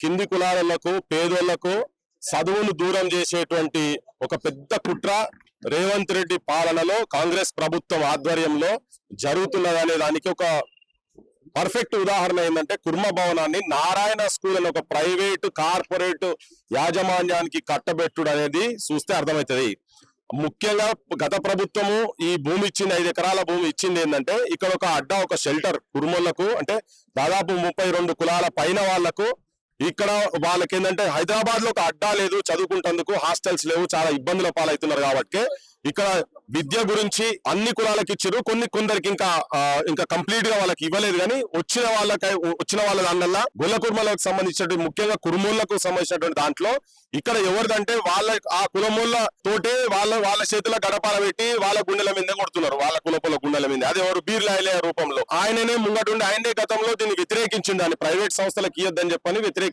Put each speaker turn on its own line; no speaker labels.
కింది కులాలకు పేదోళ్లకు చదువును దూరం చేసేటువంటి ఒక పెద్ద కుట్ర రేవంత్ రెడ్డి పాలనలో కాంగ్రెస్ ప్రభుత్వం ఆధ్వర్యంలో జరుగుతున్నదనే దానికి ఒక పర్ఫెక్ట్ ఉదాహరణ ఏంటంటే కుర్మ భవనాన్ని నారాయణ స్కూల్ అని ఒక ప్రైవేటు కార్పొరేట్ యాజమాన్యానికి కట్టబెట్టుడు అనేది చూస్తే అర్థమవుతుంది. ముఖ్యంగా గత ప్రభుత్వము ఈ భూమి ఇచ్చింది 5 ఎకరాల భూమి ఇచ్చింది ఏంటంటే ఇక్కడ ఒక అడ్డా ఒక షెల్టర్ కుర్మోళ్లకు అంటే దాదాపు 32 కులాల పైన వాళ్లకు ఇక్కడ వాళ్ళకి ఏంటంటే హైదరాబాద్ లో ఒక అడ్డా లేదు, చదువుకుంటందుకు హాస్టల్స్ లేవు, చాలా ఇబ్బందుల పాలవుతున్నారు. కాబట్టి ఇక్కడ విద్య గురించి అన్ని కులాలకు ఇచ్చారు, కొందరికి ఇంకా కంప్లీట్ గా వాళ్ళకి ఇవ్వలేదు. కానీ వచ్చిన వాళ్ళ దానివల్ల గొల్ల కుర్మలకు సంబంధించినటువంటి ముఖ్యంగా కుర్మూళ్లకు సంబంధించినటువంటి దాంట్లో ఇక్కడ ఎవరిదంటే వాళ్ళ ఆ కులమూళ్ళ తోటే వాళ్ళ చేతుల గడపాల పెట్టి వాళ్ళ గుండెల మీద కొడుతున్నారు, వాళ్ళ కులపుల గుండెల మీద. అది ఎవరు బీర్లాయలే రూపంలో ఆయననే ముంగటుండి ఆయనే గతంలో దీన్ని వ్యతిరేకించిండు, అని ప్రైవేట్ సంస్థలకు ఇయ్యొద్దని చెప్పని వ్యతిరేకించిండు.